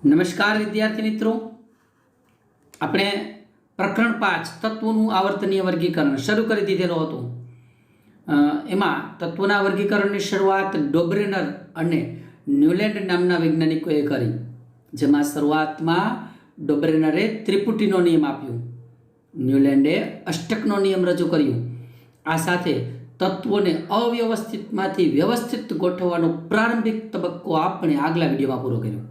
નમસ્કાર વિદ્યાર્થી મિત્રો, આપણે પ્રકરણ 5 તત્વોનું આવર્તનીય વર્ગીકરણ શરૂ કરી દીધેલો હતો। એમાં તત્વોના વર્ગીકરણની શરૂઆત ડોબ્રેનર અને ન્યુલેન્ડ નામના વૈજ્ઞાનિકોએ કરી, જેમાં શરૂઆતમાં ડોબ્રેનરે ત્રિપુટીનો નિયમ આપ્યો, ન્યુલેન્ડે અષ્ટકનો નિયમ રજૂ કર્યો। આ સાથે તત્વોને અવ્યવસ્થિતમાંથી વ્યવસ્થિત ગોઠવવાનો પ્રારંભિક તબક્કો આપણે આગલા વિડીયોમાં પૂરો કર્યો।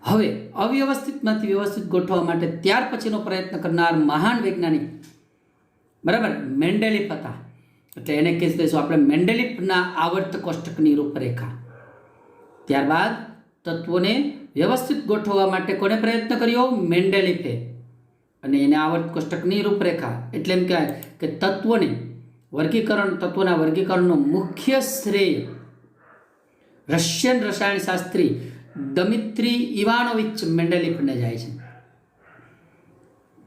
હવે અવ્યવસ્થિતમાંથી વ્યવસ્થિત ગોઠવવા માટે ત્યાર પછીનો પ્રયત્ન કરનાર મહાન વૈજ્ઞાનિક બરાબર મેન્ડેલિફ હતા, એટલે એને કહી દઈશું આપણે મેન્ડેલિફના આવર્ત કોષ્ટકની રૂપરેખા। ત્યારબાદ તત્વોને વ્યવસ્થિત ગોઠવવા માટે કોને પ્રયત્ન કર્યો? મેન્ડેલિફે, અને એને આવર્ત કોષ્ટકની રૂપરેખા એટલે એમ કહેવાય કે તત્વોના વર્ગીકરણનો મુખ્ય શ્રેય રશિયન રસાયણશાસ્ત્રી દમિત્રી ઇવાનોવિચ મેન્ડેલિફને જાય છે।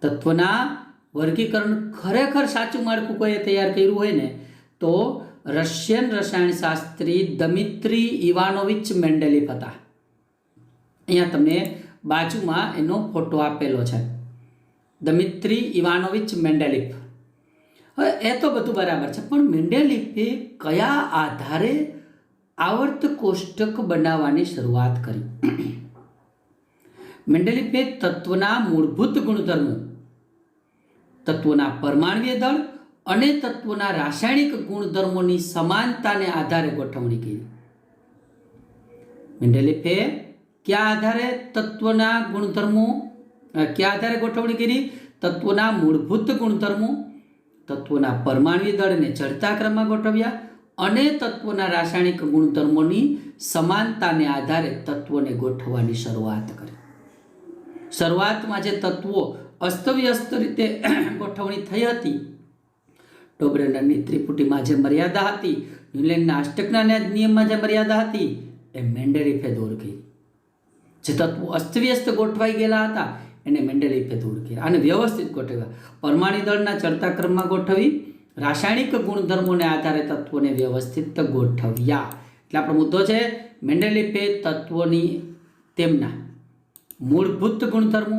તત્વના વર્ગીકરણ ખરેખર સાચું માળખું કોઈએ તૈયાર કર્યું હોય ને તો રશિયન રસાયણશાસ્ત્રી દમિત્રી ઇવાનોવિચ મેન્ડેલિફ હતા। અહીંયા તમને બાજુમાં એનો ફોટો આપેલો છે, દમિત્રી ઇવાનોવિચ મેન્ડેલિફ। હવે એ તો બધું બરાબર છે, પણ મેન્ડેલિફે કયા આધારે આવર્ત કોષ્ટક બનાવવાની શરૂઆત કરી? મેન્ડેલિફે તત્વના મૂળભૂત ગુણધર્મો, તત્વોના પરમાણ્વીય દળ અને તત્વોના રાસાયણિક ગુણધર્મોની સમાનતાને આધારે ગોઠવણી કરી। મેન્ડેલિફે કયા આધારે તત્વના ગુણધર્મો કયા આધારે ગોઠવણી કરી? તત્વોના મૂળભૂત ગુણધર્મો, તત્વોના પરમાણ્વીય દળને ચડતા ક્રમમાં ગોઠવ્યા અને તત્વોના રાસાયણિક ગુણધર્મોની સમાનતાને આધારે તત્વોને ગોઠવવાની શરૂઆત કરી। શરૂઆતમાં જે તત્વો અસ્તવ્યસ્ત રીતે ગોઠવણી થઈ હતી, ડોબ્રેનરની ત્રિપુટીમાં જે મર્યાદા હતી, ન્યુલેન્ડના અષ્ટકના નિયમમાં જે મર્યાદા હતી, એ મેન્ડેલિફે દૂર કરી। જે તત્વો અસ્તવ્યસ્ત ગોઠવાઈ ગયેલા હતા એને મેન્ડેલિફે દૂર કર્યા અને વ્યવસ્થિત ગોઠવ્યા। પરમાણુ દળના ચડતા ક્રમમાં ગોઠવી, રાસાયણિક ગુણધર્મોને આધારે તત્વોને વ્યવસ્થિત ગોઠવ્યા। એટલે આપણો મુદ્દો છે મેન્ડેલિફે તત્વોની તેમના મૂળભૂત ગુણધર્મો,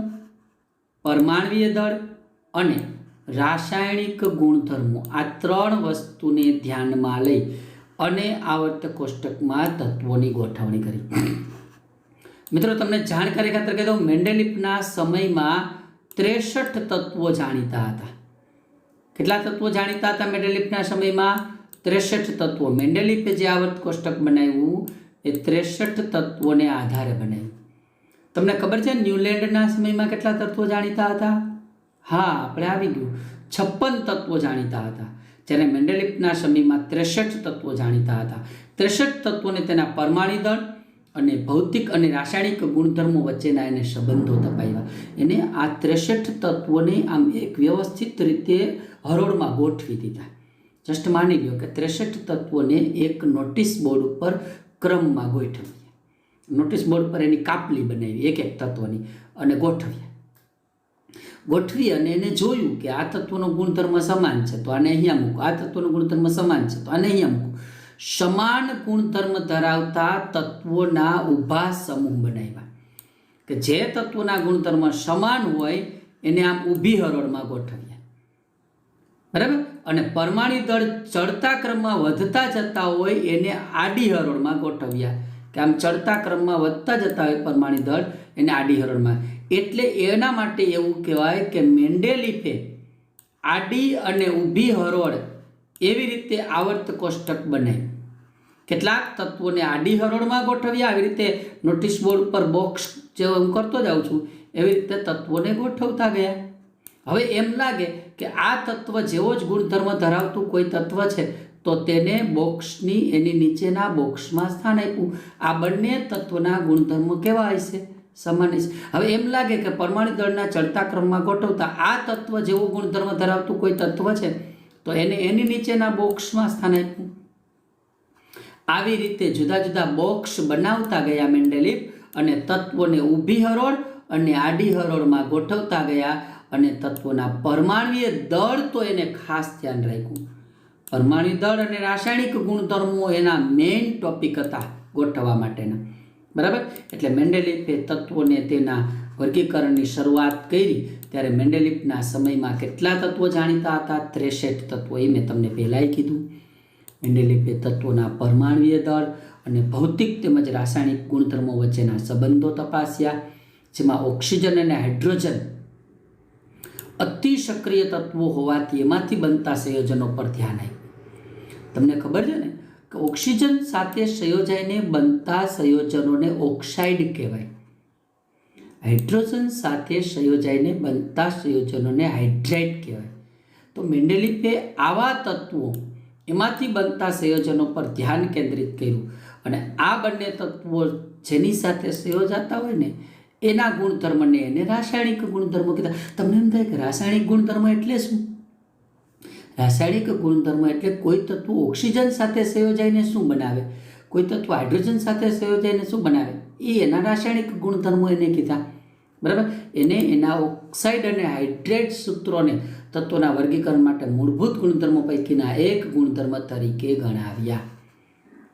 પરમાણ્વીય દળ અને રાસાયણિક ગુણધર્મો, આ ત્રણ વસ્તુને ધ્યાનમાં લઈ અને આવર્ત કોષ્ટકમાં તત્વોની ગોઠવણી કરી। મિત્રો, તમને જાણકારી ખાતર કહી દઉં, મેન્ડેલિફના સમયમાં 63 તત્વો જાણીતા હતા। કેટલા તત્વો જાણીતા હતા મેન્ડેલિફના સમયમાં? 63 તત્વો। મેન્ડેલિફે જે આવર્ત કોષ્ટક બનાવ્યું એ 63 તત્વોને આધારે બનાવ્યું। તમને ખબર છે ન્યુલેન્ડના સમયમાં કેટલા તત્વો જાણીતા હતા? હા, આપણે આવી ગયું, 56 તત્વો જાણીતા હતા, જ્યારે મેન્ડેલિફના સમયમાં 63 તત્વો જાણીતા હતા। 63 તત્વોને તેના પરમાણુ દળ અને ભૌતિક અને રાસાયણિક ગુણધર્મો વચ્ચેના એને સંબંધો તપાવ્યા। એને આ 63 તત્વોને આમ એક વ્યવસ્થિત રીતે હરોળમાં ગોઠવી દીધા। જસ્ટ માની લો કે 63 તત્વોને એક નોટિસ બોર્ડ ઉપર ક્રમમાં ગોઠવ્યા, નોટિસ બોર્ડ પર એની કાપલી બનાવી એક એક તત્વની અને ગોઠવી અને એને જોયું કે આ તત્વનો ગુણધર્મ સમાન છે તો આને અહીંયા મૂકો, આ તત્વનો ગુણધર્મ સમાન છે તો આને અહીંયા મૂકો। સમાન ગુણધર્મ ધરાવતા તત્વોના ઊભા સમૂહ બનાવ્યા કે જે તત્વોના ગુણધર્મ સમાન હોય એને આમ ઊભી હરોળમાં ગોઠવ્યા, બરાબર। અને પરમાણુ દળ ચડતા ક્રમમાં વધતા જતા હોય એને આડી હરોળમાં ગોઠવ્યા, કે આમ ચડતા ક્રમમાં વધતા જતા હોય પરમાણુ દળ એને આડી હરોળમાં। એટલે એના માટે એવું કહેવાય કે મેન્ડેલિફે આડી અને ઊભી હરોળ એવી રીતે આવર્ત કોષ્ટક બનાવ્યું। કેટલાક તત્વોને આડી હરોળમાં ગોઠવ્યા, આવી રીતે નોટિસ બોર્ડ પર બોક્સ જેવો હું કરતો જાઉં છું એવી રીતે તત્વોને ગોઠવતા ગયા। હવે એમ લાગે કે આ તત્વ જેવો જ ગુણધર્મ ધરાવતું કોઈ તત્વ છે તો તેને બોક્સની એની નીચેના બોક્સમાં સ્થાન આપ્યું। આ બંને તત્વના ગુણધર્મો કેવા હશે? સમાન હશે। હવે એમ લાગે કે પરમાણુ દળના ચડતા ક્રમમાં ગોઠવતા આ તત્વ જેવો ગુણધર્મ ધરાવતું કોઈ તત્વ છે તો એને એની નીચેના બોક્સમાં સ્થાન આપ્યું। આવી રીતે જુદા જુદા બોક્સ બનાવતા ગયા મેન્ડેલિફ અને તત્વોને ઊભી હરોળ અને આડી હરોળમાં ગોઠવતા ગયા અને તત્વોના પરમાણ્વીય દળ તો એને ખાસ ધ્યાન રાખ્યું। પરમાણુ દળ અને રાસાયણિક ગુણધર્મો એના મેઇન ટોપિક હતા ગોઠવવા માટેના। બરાબર. એટલે મેન્ડેલિફે તત્વોને તેના વર્ગીકરણની શરૂઆત કરી ત્યારે મેન્ડેલિફના સમયમાં કેટલા તત્વો જાણીતા હતા? 63 તત્વો. એ મેં તમને પહેલાંય કીધું. મેન્ડેલિફે તત્વોના પરમાણુય દળ અને ભૌતિક તેમજ રાસાયણિક ગુણધર્મો વચ્ચેના સંબંધો તપાસ્યા, જેમાં ઓક્સિજન અને હાઇડ્રોજન અતિ સક્રિય તત્વો હોવાથી એમાંથી બનતા સંયોજનો પર ધ્યાન આપ્યું. તમને ખબર છે ને કે ઓક્સિજન સાથે સંયોજાઈને બનતા સંયોજનોને ઓક્સાઇડ કહેવાય, હાઇડ્રોજન સાથે સંયોજાઈને બનતા સંયોજનોને હાઇડ્રાઇડ કહેવાય. તો મેન્ડેલિફે આવા તત્વો એમાંથી બનતા સંયોજનો પર ધ્યાન કેન્દ્રિત કર્યું અને આ બંને તત્વો જેની સાથે સંયોજાતા હોય ને એના ગુણધર્મને એને રાસાયણિક ગુણધર્મો કીધા. તમને એમ થાય કે રાસાયણિક ગુણધર્મ એટલે શું? રાસાયણિક ગુણધર્મ એટલે કોઈ તત્વ ઓક્સિજન સાથે સંયોજાઈને શું બનાવે, કોઈ તત્વ હાઇડ્રોજન સાથે સંયોજાઈને શું બનાવે, એ એના રાસાયણિક ગુણધર્મો એને કીધા. બરાબર. એને એના ઓક્સાઇડ અને હાઇડ્રેટ સૂત્રોને તત્વોના વર્ગીકરણ માટે મૂળભૂત ગુણધર્મો પૈકીના એક ગુણધર્મ તરીકે ગણાવ્યા.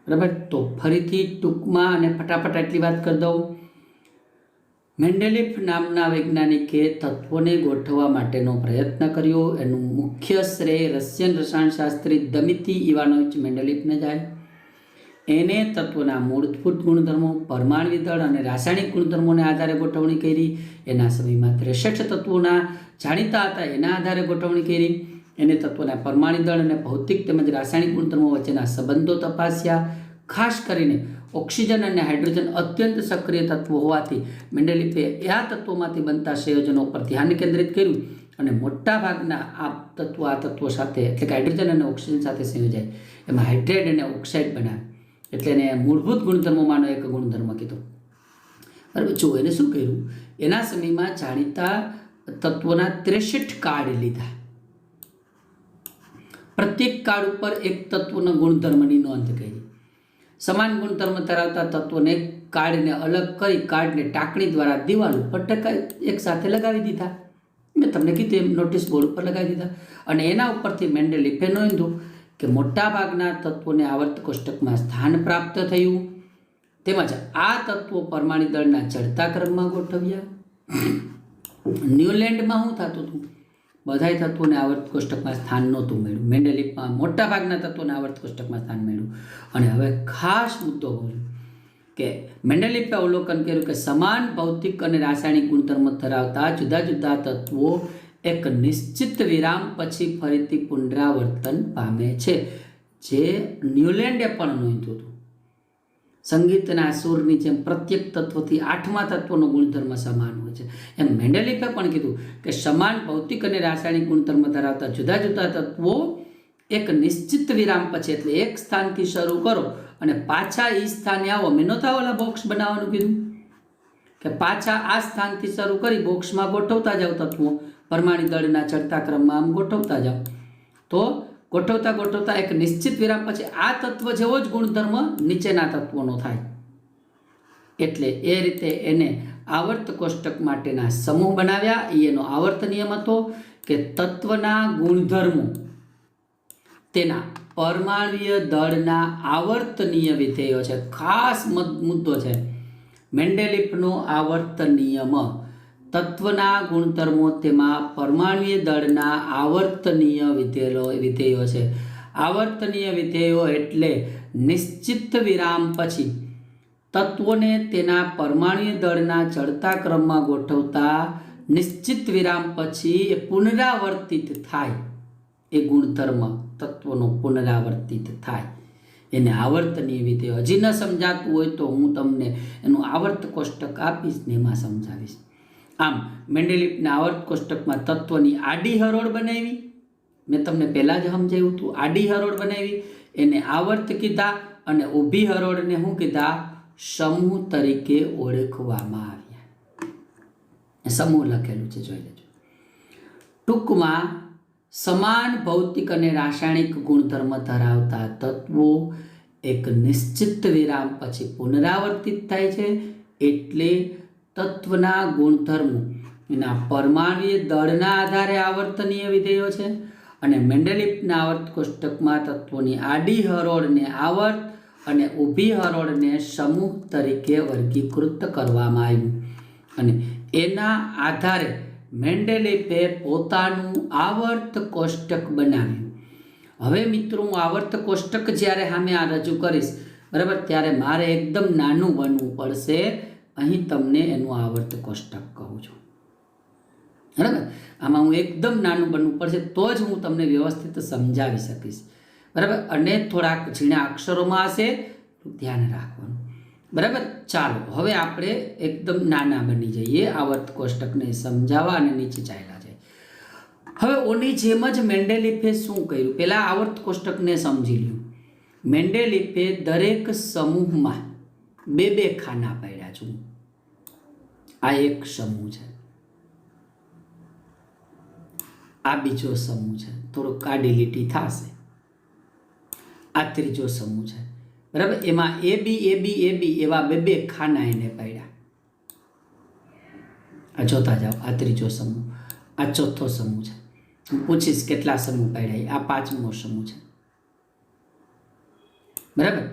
બરાબર. તો ફરીથી ટૂંકમાં અને ફટાફટ એટલી વાત કરી દઉં. મેન્ડેલિફ નામના વૈજ્ઞાનિકે તત્વોને ગોઠવવા માટેનો પ્રયત્ન કર્યો. એનું મુખ્ય શ્રેય રશિયન રસાયણશાસ્ત્રી દમિત્રી ઇવાનોવિચ મેન્ડેલિફને જાય. એને તત્વોના મૂળભૂત ગુણધર્મો, પરમાણુ દળ અને રાસાયણિક ગુણધર્મોને આધારે ગોઠવણી કરી. એના સમયમાં 63 તત્વોના જાણીતા હતા, એના આધારે ગોઠવણી કરી. એને તત્વોના પરમાણુ દળ અને ભૌતિક તેમજ રાસાયણિક ગુણધર્મો વચ્ચેના સંબંધો તપાસ્યા. ખાસ કરીને ઓક્સિજન અને હાઇડ્રોજન અત્યંત સક્રિય તત્વો હોવાથી મેન્ડેલિફે આ તત્વોમાંથી બનતા સંયોજનો પર ધ્યાન કેન્દ્રિત કર્યું અને મોટા ભાગના આ તત્વો સાથે એટલે કે હાઇડ્રોજન અને ઓક્સિજન સાથે સંયોજાય એમાં હાઇડ્રેટ અને ઓક્સાઇડ બનાવે. એટલે એને મૂળભૂત ગુણધર્મોમાંનો એક ગુણધર્મ કીધો. બરાબર. જો એને શું કર્યું, એના સમયમાં જાણીતા તત્વોના 63 કાર્ડ લીધા. પ્રત્યેક કાર્ડ ઉપર એક તત્વના ગુણધર્મની નોંધ કરી. સમાન ગુણધર્મ ધરાવતા તત્વોને કાર્ડને અલગ કરી કાર્ડને ટાંકણી દ્વારા દિવાલ ઉપર એક સાથે લગાવી દીધા. મેં તમને કીધું એમ નોટિસ બોર્ડ ઉપર લગાવી દીધા. અને એના ઉપરથી મેન્ડેલિફે નોંધ્યું કે મોટાભાગના તત્વોને આવર્ત કોષ્ટકમાં સ્થાન પ્રાપ્ત થયું. તેમજ આ તત્વો પરમાણુ દળના ચડતા ક્રમમાં ગોઠવ્યા. ન્યુલેન્ડમાં શું થતું હતું? બધાય તત્વોને આવર્ત કોષ્ટકમાં સ્થાન નહોતું મળ્યું. મેન્ડેલિફમાં મોટાભાગના તત્વોને આવર્ત કોષ્ટકમાં સ્થાન મળ્યું. અને હવે ખાસ મુદ્દો બોલ્યો કે મેન્ડેલિફે અવલોકન કર્યું કે સમાન ભૌતિક અને રાસાયણિક ગુણધર્મો ધરાવતા જુદા જુદા તત્વો એક નિશ્ચિત વિરામ પછી ફરીથી પુનરાવર્તન પામે છે, જે ન્યુલેન્ડે પણ નોંધ્યું હતું. સંગીતના સૂરની જેમ પ્રત્યેક તત્વથી 8મા તત્વનો ગુણધર્મ સમાન હોય છે, એમ મેન્ડેલિફે પણ કીધું કે સમાન ભૌતિક અને રાસાયણિક ગુણધર્મ ધરાવતા જુદા જુદા તત્વો એક નિશ્ચિત વિરામ પછી એટલે એક સ્થાનથી શરૂ કરો અને પાછા એ સ્થાને આવો. મેં નહોતા ઓલા બોક્સ બનાવવાનું કીધું કે પાછા આ સ્થાનથી શરૂ કરી બોક્સમાં ગોઠવતા જાઓ તત્વો, પરમાણુ દળના ચડતા ક્રમમાં આમ ગોઠવતા જાઓ. તો ગોઠવતા એક નિશ્ચિત વિરામ પછી આ તત્વ જેવો જ ગુણધર્મ નીચેના તત્વોનો થાય. એટલે એ રીતે એને આવર્ત કોષ્ટક માટેના સમૂહ બનાવ્યા. એનો આવર્ત નિયમ હતો કે તત્વના ગુણધર્મો તેના પરમાણુય દળના આવર્તનીય વિધેયો છે. ખાસ મુદ્દો છે મેન્ડેલિફનો આવર્ત નિયમ. તત્વના ગુણધર્મો તેમાં પરમાણુય દળના આવર્તનીય વિધેયો છે. આવર્તનીય વિધેયો એટલે નિશ્ચિત વિરામ પછી તત્વોને તેના પરમાણુય દળના ચડતા ક્રમમાં ગોઠવતા નિશ્ચિત વિરામ પછી એ પુનરાવર્તિત થાય. એ ગુણધર્મ તત્વનો પુનરાવર્તિત થાય એને આવર્તનીય વિધેયો. હજી ન સમજાતું હોય તો હું તમને એનું આવર્ત કોષ્ટક આપીશ ને એમાં સમજાવીશ. આમ મેન્ડેલિફના આવર્ત કોષ્ટકમાં તત્વની આડી હરોળ બનાવી. મેં તમને પહેલાં જ સમજાવ્યું હતું. આડી હરોળ બનાવી એને આવર્ત કીધા અને ઊભી હરોળને શું કીધા? સમૂહ તરીકે ઓળખવામાં આવ્યા. સમૂહ લખેલું છે, જોઈ લેજો. ટૂંકમાં સમાન ભૌતિક અને રાસાયણિક ગુણધર્મ ધરાવતા તત્વો એક નિશ્ચિત વિરામ પછી પુનરાવર્તિત થાય છે. એટલે તત્વના ગુણધર્મો એના પરમાણુય દળના આધારે આવર્તનીય વિધેયો છે અને મેન્ડેલિફના આવર્ત કોષ્ટકમાં તત્વોની આડી હરોળને આવર્ત અને ઊભી હરોળને સમૂહ તરીકે વર્ગીકૃત કરવામાં આવ્યું અને એના આધારે મેન્ડેલીફે પોતાનું આવર્ત કોષ્ટક બનાવ્યું. હવે મિત્રો હું આવર્ત કોષ્ટક જ્યારે સામે આ રજૂ કરીશ બરાબર, ત્યારે મારે એકદમ નાનું બનવું પડશે. અહીં તમને એનું આવર્ત કોષ્ટક કહું છું બરાબર. આમાં હું એકદમ નાનું બનવું પડશે તો જ હું તમને વ્યવસ્થિત સમજાવી શકીશ બરાબર. અને થોડાક ઝીણા અક્ષરોમાં હશે, ધ્યાન રાખવાનું બરાબર. ચાલો હવે આપણે એકદમ નાના બની જઈએ આવર્ત કોષ્ટકને સમજાવવા અને નીચે ચાલ્યા જાય. હવે ઓની જેમ જ મેન્ડેલીફે શું કર્યું, પહેલા આવર્ત કોષ્ટકને સમજી લ્યું. મેન્ડેલીફે દરેક સમૂહમાં બે બે ખાના પાડ્યા છું. આ એક સમૂહ છે, આ બીજો સમૂહ છે, થોડુંક કાળી લીટી થશે. આ ત્રીજો સમૂહ છે બરાબર. એમાં એ બી એવા બે બે ખાના એને પાડ્યા. આ જોતા જાઓ. આ ત્રીજો સમૂહ, આ ચોથો સમૂહ છે. હું પૂછીશ કેટલા સમૂહ પાડ્યા. આ પાંચમો સમૂહ છે બરાબર.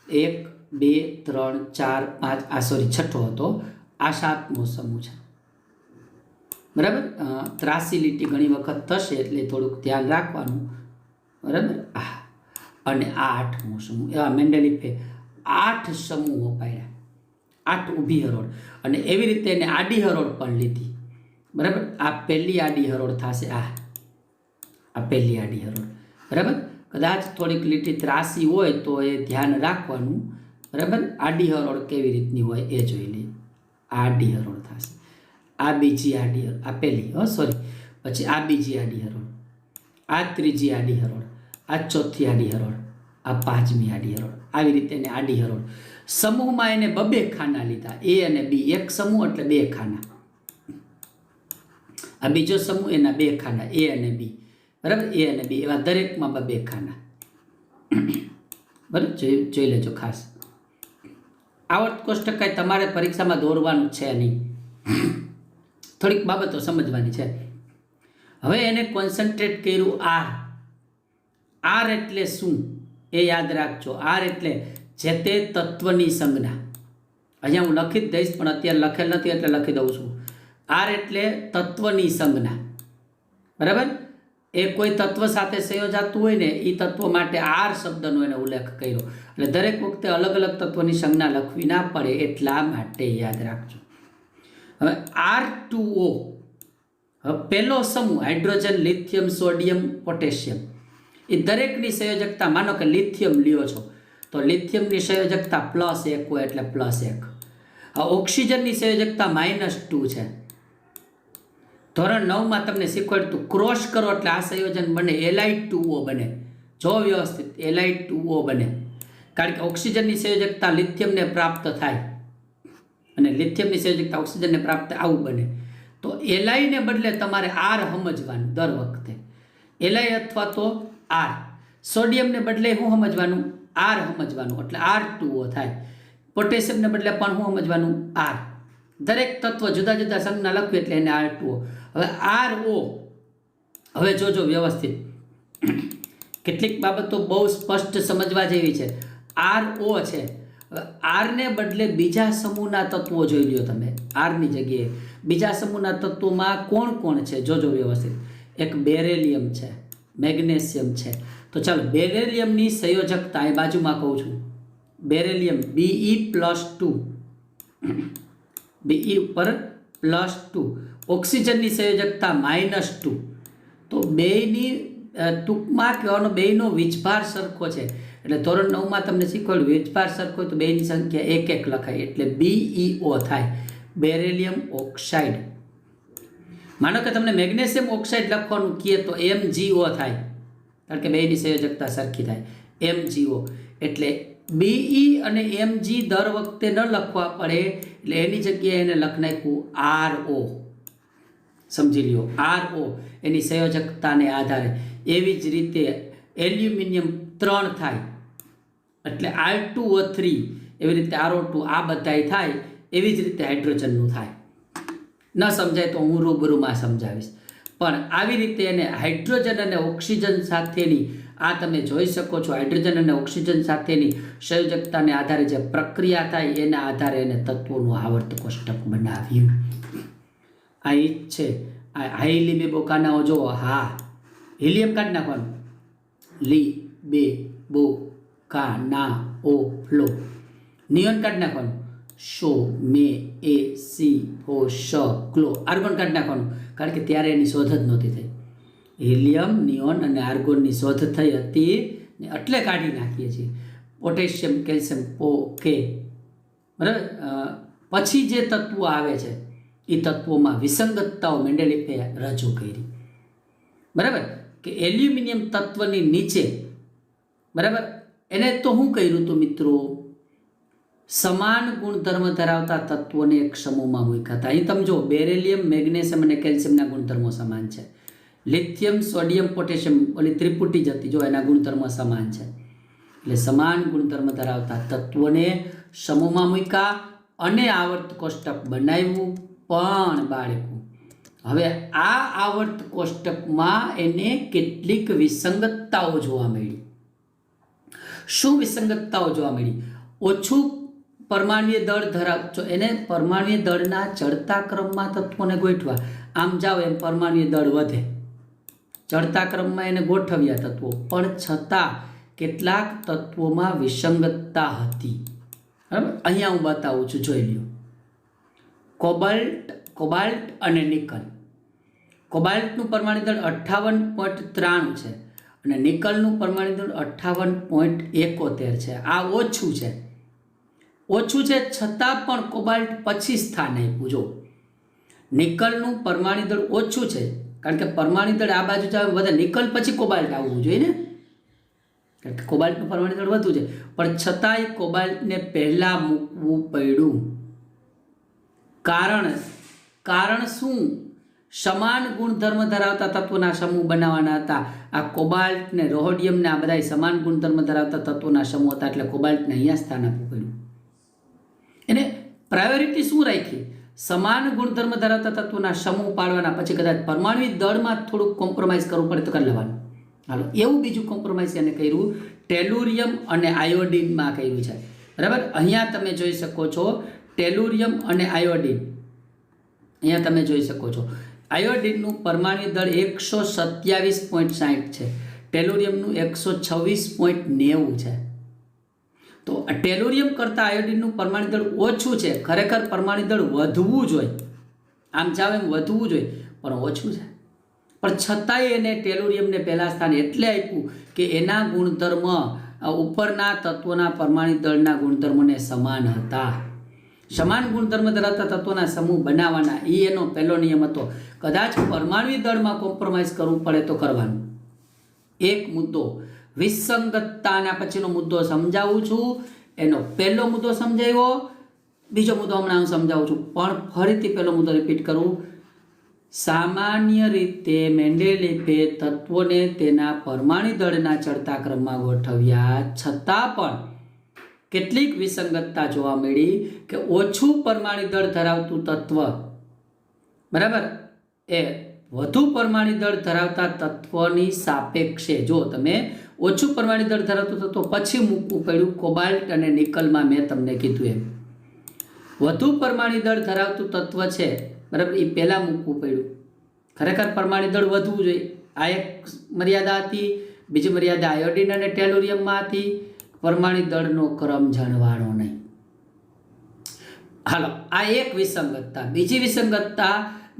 1 2 3 4 5 આ સોરી છઠ્ઠો હતો. આ સાતમો સમૂહ છે બરાબર. ત્રાસી લીટી ઘણી વખત થશે એટલે થોડુંક ધ્યાન રાખવાનું બરાબર. અને આ આઠમો સમૂહ. એવા મેન્ડેલીફે 8 સમૂહો પાડ્યા, 8 ઊભી હરોળ. અને એવી રીતે એને આડી હરોળ પણ લીધી બરાબર. આ પહેલી આડી હરોળ થશે. આ પહેલી આડી હરોળ બરાબર. કદાચ થોડીક લીટી ત્રાસી હોય તો એ ધ્યાન રાખવાનું બરાબર. આડી હરોળ કેવી રીતની હોય એ જોઈ લઈએ. આ આડી હરોળ થશે. આ બીજી આડી હરોળ, આ પહેલી સોરી, પછી આ બીજી આડી હરોળ, આ ત્રીજી આડી હરોળ, આ ચોથી આડી હરોળ, આ પાંચમી આડી હરોળ. આવી રીતે એને આડી હરોળ. સમૂહમાં એને બબે ખાના લીધા, એ અને બી. એક સમૂહ એટલે બે ખાના. આ બીજો સમૂહ, એના બે ખાના, એ અને બી બરાબર. એ અને બી એવા દરેકમાં બબે ખાના બરાબર. જોઈ લેજો ખાસ. આવર્ત કોષ્ટક કાંઈ તમારે પરીક્ષામાં દોરવાનું છે નહીં, થોડીક બાબતો સમજવાની છે. હવે એને કોન્સન્ટ્રેટ કર્યું આર. આર એટલે શું એ યાદ રાખજો. આર એટલે જે તે તત્વની સંજ્ઞા. અહીંયા હું લખી જ દઈશ પણ અત્યારે લખેલ નથી એટલે લખી દઉં છું. આર એટલે તત્વની સંજ્ઞા બરાબર. એ કોઈ તત્વ સાથે સંયોજાતું હોય ને એ તત્વ માટે આર શબ્દનો એને ઉલ્લેખ કર્યો. એટલે દરેક વખતે અલગ અલગ તત્વની સંજ્ઞા લખવી ના પડે એટલા માટે યાદ રાખજો. હવે R2O, હવે પહેલો સમૂહ હાઇડ્રોજન, લિથિયમ, સોડિયમ, પોટેશિયમ. એ દરેકની સંયોજકતા, માનો કે લિથિયમ લ્યો છો તો લિથિયમની સંયોજકતા +1 હોય એટલે +1. આ ઓક્સિજનની સંયોજકતા -2 છે. ધોરણ 9માં તમને શીખવાડતું ક્રોસ કરો એટલે આ સંયોજન બને Li2O બને. જો વ્યવસ્થિત Li2O બને, કારણ કે ઓક્સિજનની સંયોજકતા લિથિયમને પ્રાપ્ત થાય અને લિથિયમની સંયોજકતા ઓક્સિજનને પ્રાપ્ત આવું બને. તો Li ને બદલે તમારે R સમજવાનું દર વખતે. Li અથવા તો R. સોડિયમને બદલે શું સમજવાનું? R સમજવાનું એટલે R2O થાય. પોટેશિયમને બદલે પણ શું સમજવાનું? R. દરેક તત્વ જુદા જુદા સંજ્ઞા લખવી એટલે એને R2O. હવે RO, હવે જોજો વ્યવસ્થિત, કેટલીક બાબતો બહુ સ્પષ્ટ સમજવા જેવી છે. RO છે. આરને બદલે બીજા સમૂહના તત્વો જોઈ લ્યો તમે. આરની જગ્યાએ બીજા સમૂહના તત્વોમાં કોણ કોણ છે જોજો વ્યવસ્થિત. એક બેરેલિયમ છે, મેગ્નેશિયમ છે. તો ચાલો બેરેલિયમની સંયોજકતા એ બાજુમાં કહું છું. બેરેલિયમ Be+2, Be ઉપર +2. ઓક્સિજનની સંયોજકતા -2. તો બેયની ટૂંકમાં કહેવાનો બેયનો વીજભાર સરખો છે. એટલે ધોરણ 9માં તમને શીખવાડ્યું વીજભાર સરખો હોય તો બેયની સંખ્યા 1 લખાય એટલે BeO થાય, બેરેલિયમ ઓક્સાઇડ. માનો કે તમને મેગ્નેશિયમ ઓક્સાઇડ લખવાનું કહે તો MgO થાય, કારણ કે બેયની સંયોજકતા સરખી થાય, MgO. એટલે Be અને Mg દર વખતે ન લખવા પડે એટલે એની જગ્યાએ એને લખ નાખ્યું RO. સમજી લ્યો RO એની સંયોજકતાને આધારે. એવી જ રીતે એલ્યુમિનિયમ 3 થાય એટલે R2O3, એવી રીતે RO2 આ બધાય થાય. એવી જ રીતે હાઇડ્રોજનનું થાય. ન સમજાય તો હું રૂબરૂમાં સમજાવીશ. પણ આવી રીતે એને હાઇડ્રોજન અને ઓક્સિજન સાથેની આ તમે જોઈ શકો છો. હાઇડ્રોજન અને ઓક્સિજન સાથેની સંયોજકતાને આધારે જે પ્રક્રિયા થાય એના આધારે એને તત્વોનું આવર્ત કોષ્ટક બનાવ્યું. આ એ જ છે. આ હાઈલી બે બોકાનાઓ જો. હા, હિલિયમ કાઢી નાખવાનું. લી બે બો કા ના ઓ ફ્લો. નિયોન કાઢી નાખવાનું. શો મે એ સી ફો શ ક્લો. આર્ગોન કાઢી નાખવાનું, કારણ કે ત્યારે એની શોધ જ નહોતી થઈ. હિલિયમ, નિયોન અને આર્ગોનની શોધ થઈ હતી ને એટલે કાઢી નાખીએ છીએ. પોટેશિયમ, કેલ્શિયમ, પો કે. બરાબર. પછી જે તત્વો આવે છે એ તત્વોમાં વિસંગતતાઓ મેન્ડેલિફે રજૂ કરી. બરાબર, કે એલ્યુમિનિયમ તત્વની નીચે, બરાબર, એને તો શું કર્યું હતું મિત્રો, સમાન ગુણધર્મ ધરાવતા તત્વોને એક સમૂહમાં મૂક્યા હતા. અહીં તમે જો, બેરેલિયમ, મેગ્નેશિયમ અને કેલ્શિયમના ગુણધર્મો સમાન છે. લિથિયમ, સોડિયમ, પોટેશિયમ, ઓલી ત્રિપુટી જ હતી જો, એના ગુણધર્મો સમાન છે. એટલે સમાન ગુણધર્મ ધરાવતા તત્વોને સમૂહમાં મૂક્યા અને આવર્ત કોષ્ટક બનાવ્યું. પણ બાળકો, હવે આ આવર્ત કોષ્ટકમાં એને કેટલીક વિસંગતતાઓ જોવા મળી. શું વિસંગતતાઓ જોવા મળી? ઓછું પરમાણ્વીય દળ ધરાવતો, એને પરમાણ્વીય દળના ચડતા ક્રમમાં તત્વોને ગોઠવા. આમ જાઓ એમ પરમાણ્વીય દળ વધે. ચડતા ક્રમમાં એને ગોઠવ્યા તત્વો, પણ છતાં કેટલાક તત્વોમાં વિસંગતતા હતી. બરાબર, અહીંયા હું બતાવું છું, જોઈ લ્યો. કોબાલ્ટ અને નિકલ. કોબાલ્ટનું પરમાણુ દળ 58.93 છે અને નિકલનું પરમાણુ દળ 58.71 છે. આ ઓછું છે, છતાં પણ કોબાલ્ટ પછી સ્થાન આપ્યું. જો, નિકલનું પરમાણુ દળ ઓછું છે, કારણ કે પરમાણુ દળ આ બાજુ જાવ વધે, નિકલ પછી કોબાલ્ટ આવવું જોઈએ ને, કારણ કે કોબાલ્ટનું પરમાણુ દળ વધુ છે, પણ છતાંય કોબાલ્ટને પહેલાં મૂકવું પડ્યું. કારણ શું? સમાન ગુણધર્મ ધરાવતા તત્વોના સમૂહ બનાવવાના હતા. આ કોબાલ્ટ ને રોહોડિયમ ને આ બધા સમાન ગુણધર્મ ધરાવતા તત્વોના સમૂહ હતા, એટલે કોબાલ્ટને અહીંયા સ્થાન આપવું પડ્યું. એને પ્રાયોરિટી શું રાખી? સમાન ગુણધર્મ ધરાવતા તત્વોના સમૂહ પાડવાના, પછી કદાચ પરમાણુ દળમાં થોડુંક કોમ્પ્રોમાઇઝ કરવું પડે તો કરી લેવાનું. હાલો, એવું બીજું કોમ્પ્રોમાઇઝ એને કર્યું ટેલુરિયમ અને આયોડિનમાં કર્યું છે. બરાબર, અહીંયા તમે જોઈ શકો છો ટેલુરિયમ અને આયોડિન. અહીંયા તમે જોઈ શકો છો આયોડિનનું પરમાણુ દળ 127.60 છે, ટેલુરિયમનું 126.90 છે. તો ટેલુરિયમ કરતાં આયોડિનનું પરમાણુ દળ ઓછું છે. ખરેખર પરમાણુ દળ વધવું જોઈએ, આમ જાવ એમ વધવું જોઈએ, પણ ઓછું છે. પણ છતાંય એને ટેલુરિયમને પહેલા સ્થાન એટલે આપ્યું કે એના ગુણધર્મ ઉપરના તત્વોના પરમાણુ દળના ગુણધર્મોને સમાન હતા. સમાન ગુણધર્મ ધરાવતા તત્વોના સમૂહ બનાવવાના, એ એનો પહેલો નિયમ હતો. કદાચ પરમાણુ દળમાં કોમ્પ્રોમાઇઝ કરવું પડે તો કરવાનું. એક મુદ્દો વિસંગતતાના પછીનો મુદ્દો સમજાવું છું. એનો પહેલો મુદ્દો સમજાવ્યો, બીજો મુદ્દો હમણાં હું સમજાવું છું, પણ ફરીથી પહેલો મુદ્દો રિપીટ કરું. સામાન્ય રીતે મેન્ડેલિફે તત્વોને તેના પરમાણુ દળના ચડતા ક્રમમાં ગોઠવ્યા, છતાં પણ કેટલીક વિસંગતતા જોવા મળી કે ઓછું પરમાણુ દળ ધરાવતું તત્વ, બરાબર, એ વધુ પરમાણુ દળ ધરાવતા તત્વની સાપેક્ષે, જો તમે ઓછું પરમાણુ દળ ધરાવતું તત્વ પછી મૂકવું પડ્યું કોબાલ્ટ અને નિકલમાં, મેં તમને કીધું એમ. વધુ પરમાણુ દળ ધરાવતું તત્વ છે, બરાબર, એ પહેલાં મૂકવું પડ્યું. ખરેખર પરમાણુ દળ વધવું જોઈએ, આ એક મર્યાદા હતી. બીજી મર્યાદા આયોડિન અને ટેલુરિયમમાં હતી. પરમાણુ દળનો ક્રમ જાણવાનો નહીં. હાલો, આ એક વિસંગતતા. બીજી વિસંગતતા,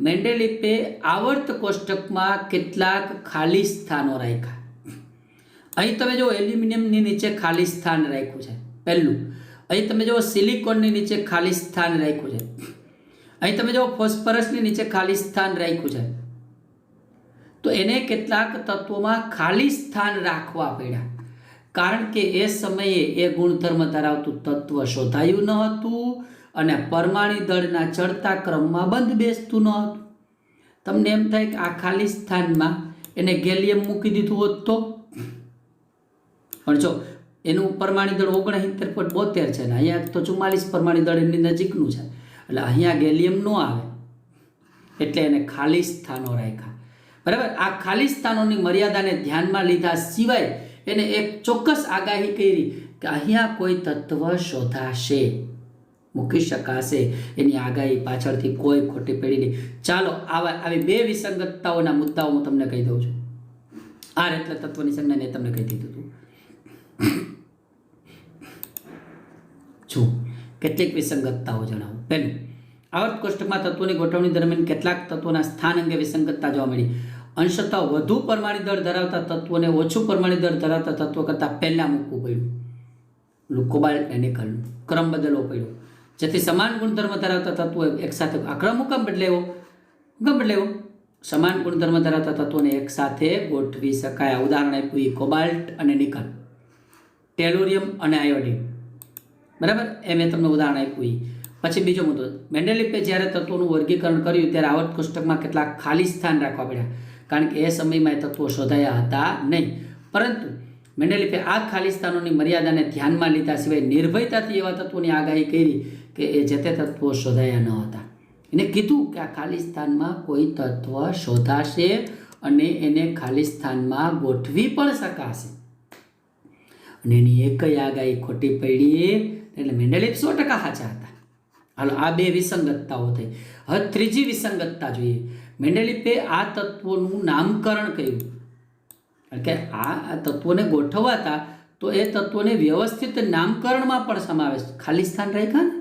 મેન્ડેલિફે આવર્ત કોષ્ટકમાં કેટલાક ખાલી સ્થાનો રાખ્યા. અહીં તમે જો એલ્યુમિનિયમની નીચે ખાલી સ્થાન રાખ્યું છે પહેલું. અહીં તમે જો સિલિકોનની નીચે ખાલી સ્થાન રાખ્યું છે. અહીં તમે જો ફોસ્ફરસની નીચે ખાલી સ્થાન રાખ્યું છે. તો એને કેટલાક તત્વોમાં ખાલી સ્થાન રાખવા પડ્યા, કારણ કે એ સમયે એ ગુણધર્મ ધરાવતું તત્વ શોધાયું ન હતું અને પરમાણુ દળના ચડતા ક્રમમાં બંધ બેસતું ન હતું. તમને એમ થાય કે આ ખાલી સ્થાનમાં એને ગેલિયમ મૂકી દીધું હોત તો, પણ જો એનું પરમાણુ દળ 69.72 છે ને અહીંયા તો 44 પરમાણુ દળ એની નજીકનું છે, એટલે અહીંયા ગેલિયમ ન આવે, એટલે એને ખાલી સ્થાનો રાખ્યા. બરાબર, આ ખાલી સ્થાનોની મર્યાદાને ધ્યાનમાં લીધા સિવાય એને એક ચોક્કસ આગાહી કરી કે અહીંયા કોઈ તત્વ શોધાશે, મૂકી શકાશે. એની આગાહી પાછળથી કોઈ ખોટી પડી નહીં. ચાલો આવી બે વિસંગતતાઓના મુદ્દાઓ હું તમને કહી દઉં છું. આર એટલે તત્વની સંજ્ઞા ને તમને કહી દીધું હતું. જો કેટલીક વિસંગતતાઓ જણાવું. પહેલું, આવર્ત કોષ્ટકમાં તત્વોની ગોઠવણી દરમિયાન કેટલાક તત્વોના સ્થાન અંગે વિસંગતતા જોવા મળી. અંશતઃ વધુ પરમાણુ દળ ધરાવતા તત્વોને ઓછું પરમાણુ દળ ધરાવતા તત્વો કરતાં પહેલાં મૂકવું પડ્યું. કોબાલ્ટ અને નિકલનું ક્રમ બદલવો પડ્યો, જેથી સમાન ગુણધર્મ ધરાવતા તત્વો એકસાથે આ ક્રમ હુકમ બદલાયો. સમાન ગુણધર્મ ધરાવતા તત્વોને એકસાથે ગોઠવી શકાય. ઉદાહરણ આપ્યું કોબાલ્ટ અને નિકલ, ટેલુરિયમ અને આયોડિન. બરાબર, એ મેં તમને ઉદાહરણ આપ્યું. પછી બીજો મુદ્દો, મેન્ડેલિફે જ્યારે તત્વોનું વર્ગીકરણ કર્યું ત્યારે આવર્ત કોષ્ટકમાં કેટલાક ખાલી સ્થાન રાખવા પડ્યા, કારણ કે એ સમયમાં એ તત્વો શોધાયા હતા નહીં. પરંતુ મેન્ડેલિફે આ ખાલી સ્થાનોની મર્યાદાને ધ્યાનમાં લીધા સિવાય નિર્ભયતાથી એવા તત્વોની આગાહી કરી કે એ જે તે તત્વો શોધાયા ન હતા. એને કીધું કે આ ખાલી સ્થાનમાં કોઈ તત્વ શોધાશે અને એને ખાલી સ્થાનમાં ગોઠવી પણ શકાશે, અને એની એકય આગાહી ખોટી પડી. એટલે મેન્ડેલિફ 100% સાચા હતા. હાલો, આ બે વિસંગતતાઓ થઈ. હવે ત્રીજી વિસંગતતા જોઈએ. મેન્ડેલિફે આ તત્વોનું નામકરણ કર્યું, કારણ કે આ તત્વોને ગોઠવાતા તો એ તત્વોને વ્યવસ્થિત નામકરણમાં પણ સમાવેશ. ખાલી સ્થાન રાખ્યા ને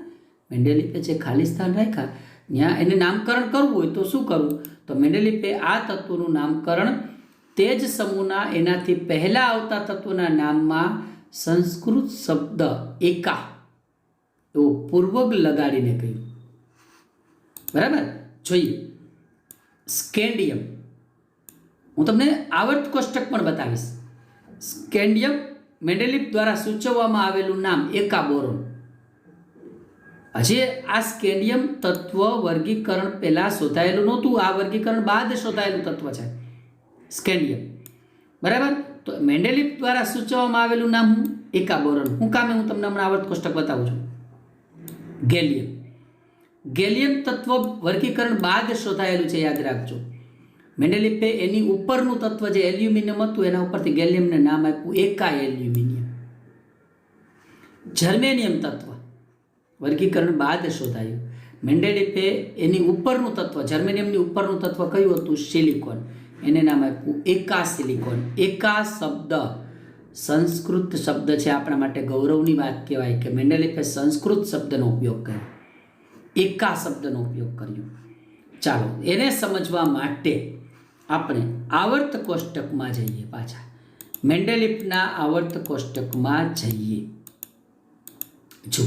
મેન્ડેલિફે, જે ખાલી સ્થાન રાખ્યા ત્યાં એને નામકરણ કરવું હોય તો શું કરવું? તો મેન્ડેલિફે આ તત્વોનું નામકરણ તે જ સમૂહના એનાથી પહેલાં આવતા તત્વોના નામમાં સંસ્કૃત શબ્દ એકા એવો પૂર્વક લગાડીને કહ્યું. બરાબર, જોઈએ સ્કેન્ડિયમ. હું તમને આવર્ત કોષ્ટક પણ બતાવીશ. સ્કેન્ડિયમ મેન્ડેલિફ દ્વારા સૂચવવામાં આવેલું નામ એકા બોરોન. હજી આ સ્કેન્ડિયમ તત્વ વર્ગીકરણ પહેલાં શોધાયેલું નહોતું, આ વર્ગીકરણ બાદ શોધાયેલું તત્વ છે સ્કેન્ડિયમ. બરાબર, તો મેન્ડેલિફ દ્વારા સૂચવવામાં આવેલું નામ એકા બોરોન. હું કામે હું તમને હમણાં આવર્ત કોષ્ટક બતાવું છું. ગેલિયમ. ગેલિયમ તત્વ વર્ગીકરણ બાદ શોધાયેલું છે, યાદ રાખજો. મેન્ડેલિફે એની ઉપરનું તત્વ જે એલ્યુમિનિયમ હતું એના ઉપરથી ગેલિયમને નામ આપ્યું એકા એલ્યુમિનિયમ. જર્મેનિયમ તત્વ વર્ગીકરણ બાદ શોધાયું. મેન્ડેલિફે એની ઉપરનું તત્વ, જર્મેનિયમની ઉપરનું તત્વ કયું હતું? સિલિકોન. એને નામ આપ્યું એકા સિલિકોન. એકા શબ્દ સંસ્કૃત શબ્દ છે, આપણા માટે ગૌરવની વાત કહેવાય કે મેન્ડેલિફે સંસ્કૃત શબ્દનો ઉપયોગ કર્યો, એકા શબ્દનો ઉપયોગ કર્યો. ચાલો, એને સમજવા માટે આપણે આવર્ત કોષ્ટકમાં જઈએ. પાછા મેન્ડેલિફના આવર્ત કોષ્ટકમાં જઈએ. જો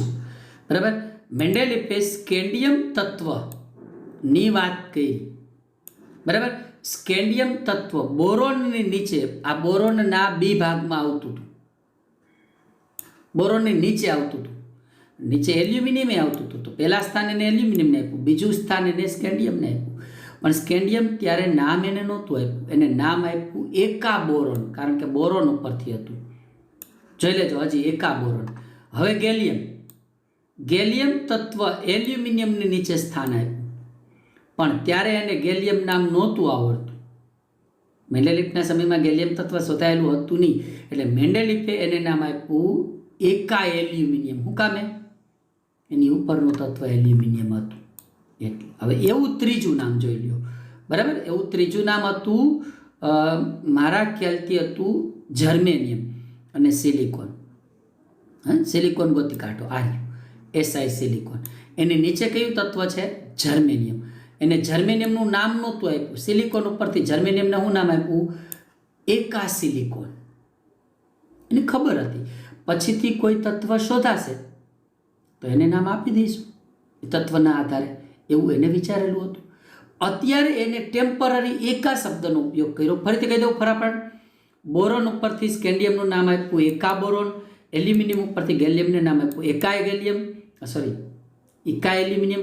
બરાબર, મેન્ડેલિફે સ્કેન્ડિયમ તત્વની વાત કરી. બરાબર, સ્કેન્ડિયમ તત્વ બોરોનની નીચે, આ બોરોનના બી ભાગમાં આવતું હતું, બોરોનની નીચે આવતું હતું. નીચે એલ્યુમિનિયમ આવતું હતું, તો પહેલા સ્થાન એને એલ્યુમિનિયમને આપ્યું, બીજું સ્થાન એને સ્કેન્ડિયમને આપ્યું. પણ સ્કેન્ડિયમ ત્યારે નામ એને નહોતું આપ્યું, એને નામ આપ્યું એકા બોરોન, કારણ કે બોરોન ઉપરથી હતું. જોઈ લેજો, હજી એકા બોરોન. હવે ગેલિયમ. ગેલિયમ તત્વ એલ્યુમિનિયમની નીચે સ્થાન આપ્યું, પણ ત્યારે એને ગેલિયમ નામ નહોતું આવડતું. મેન્ડેલિફના સમયમાં ગેલિયમ તત્વ શોધાયેલું હતું નહીં, એટલે મેન્ડેલિફે એને નામ આપ્યું એકા એલ્યુમિનિયમ. શું કામે? એની ઉપરનું તત્વ એલ્યુમિનિયમ હતું એટલે. હવે એવું ત્રીજું નામ જોઈ લ્યો. બરાબર, એવું ત્રીજું નામ હતું, મારા ખ્યાલથી હતું જર્મેનિયમ અને સિલિકોન. સિલિકોન ગોતી કાઢો, આર્યું એસઆઈ સિલિકોન. એની નીચે કયું તત્વ છે? જર્મેનિયમ. એને જર્મેનિયમનું નામ નહોતું આપ્યું, સિલિકોન ઉપરથી જર્મેનિયમને શું નામ આપ્યું? એકા સિલિકોન. એને ખબર હતી પછીથી કોઈ તત્વ શોધાશે તો એને નામ આપી દઈશું એ તત્વના આધારે, એવું એને વિચારેલું હતું. અત્યારે એને ટેમ્પરરી એકા શબ્દનો ઉપયોગ કર્યો. ફરીથી કહી દઉં ફટાફટ. બોરોન ઉપરથી સ્કેન્ડિયમનું નામ આપ્યું એકા બોરોન, એલ્યુમિનિયમ ઉપરથી ગેલિયમને નામ આપ્યું એકા ગેલિયમ, એકા એલ્યુમિનિયમ,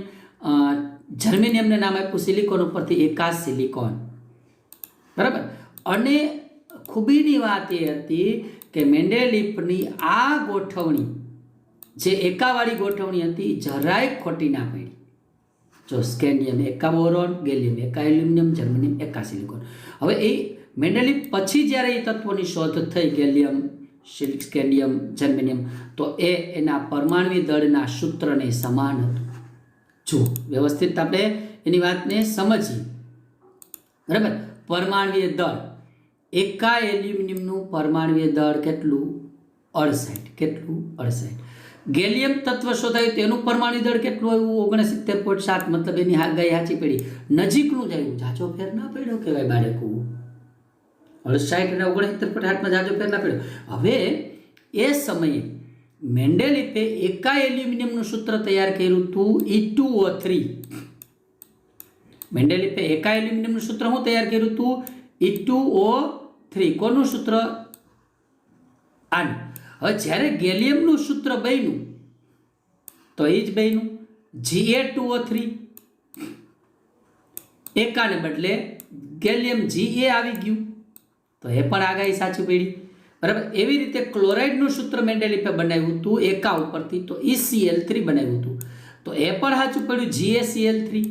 જર્મેનિયમને નામ આપ્યું સિલિકોન ઉપરથી એકા સિલિકોન. બરાબર, અને ખૂબીની વાત એ હતી કે મેન્ડેલિફની આ ગોઠવણી જે એકાવાળી ગોઠવણી હતી જરાય ખોટી ના પડી. જો સ્કેન્ડિયમ એકા બોરોન, ગેલિયમ એકા એલ્યુમિનિયમ, જર્મેનિયમ એકા સિલિકોન. હવે એ મેન્ડેલિફ પછી જ્યારે એ તત્વોની શોધ થઈ, ગેલિયમ, સ્કેન્ડિયમ, જર્મેનિયમ, તો એના પરમાણ્વીય દળના સૂત્રને સમાન હતું. જો વ્યવસ્થિત આપણે એની વાતને સમજીએ, બરાબર. પરમાણ્વીય દળ, એકા એલ્યુમિનિયમનું પરમાણ્વીય દળ કેટલું? 68. કેટલું? 68. ગેલિયમ તત્વ શોધાયું તેનું પરમાણુ દળ કેટલું આવ્યું? 69.7. મતલબ એની ગાય હાચી પડી, નજીકનું જ આવ્યું, જાજો ફેર ના પડ્યો કહેવાય બાળકો. 68 અને 69.8 જાજો ફેર ના પડ્યો. હવે એ સમયે મેન્ડેલિફે એકા એલ્યુમિનિયમનું સૂત્ર તૈયાર કર્યું હતું, E2O3. મેન્ડેલિફે એકા એલ્યુમિનિયમનું સૂત્ર શું તૈયાર કર્યું હતું? E2O3. કોનું સૂત્ર? આનું. હવે જ્યારે ગેલિયમનું સૂત્ર બન્યું તો એ જ બન્યું Ga2O3. એકાને બદલે ગેલિયમ Ga આવી ગયું, તો એ પણ આગાહી સાચી પડી, બરાબર. એવી રીતે ક્લોરાઇડનું સૂત્ર મેન્ડેલિફે બનાવ્યું હતું એકા ઉપરથી, તો ECl3 બનાવ્યું હતું, તો એ પણ સાચું પડ્યું GaCl3.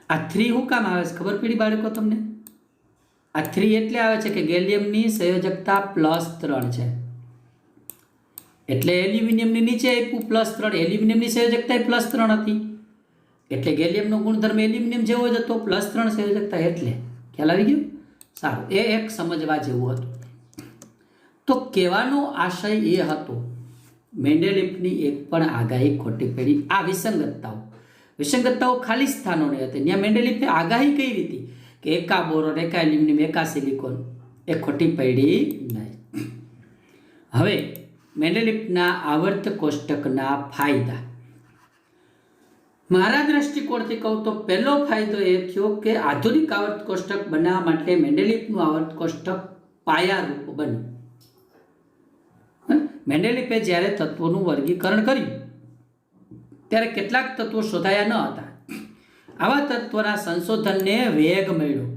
આ 3 શું કામ આવે છે ખબર પડી બાળકો તમને? આ 3 એટલે આવે છે કે ગેલિયમની સંયોજકતા +3 છે, એટલે એલ્યુમિનિયમની નીચે આપ્યું +3. એલ્યુમિનિયમની સંયોજકતા +3 હતી, એટલે ગેલિયમનો ગુણધર્મ એલ્યુમિનિયમ જેવો જ હતો, +3 સંયોજકતા. એટલે ખ્યાલ આવી ગયો? સારું, એ એક સમજવા જેવું હતું. તો કહેવાનો આશય એ હતો, મેન્ડેલિફની એક પણ આગાહી ખોટી પડી. આ વિસંગતતાઓ ખાલી સ્થાનોની હતી. ત્યાં મેન્ડેલિફે આગાહી કઈ રીતે કે એકા બોરોન, એકા એલ્યુમિનિયમ, એકા સિલિકોન, એ ખોટી પડી નહીં. હવે મેન્ડેલિફના આવર્ત કોષ્ટકના ફાયદા, મારા દ્રષ્ટિકોણથી કહું તો પહેલો ફાયદો એ થયો કે આધુનિક આવર્ત કોષ્ટક બનાવવા માટે મેન્ડેલિફનું આવર્ત કોષ્ટક પાયારૂપ બન્યું. મેન્ડેલિફે જ્યારે તત્વોનું વર્ગીકરણ કર્યું ત્યારે કેટલાક તત્વો શોધાયા ન હતા. આવા તત્વોના સંશોધનને વેગ મળ્યો.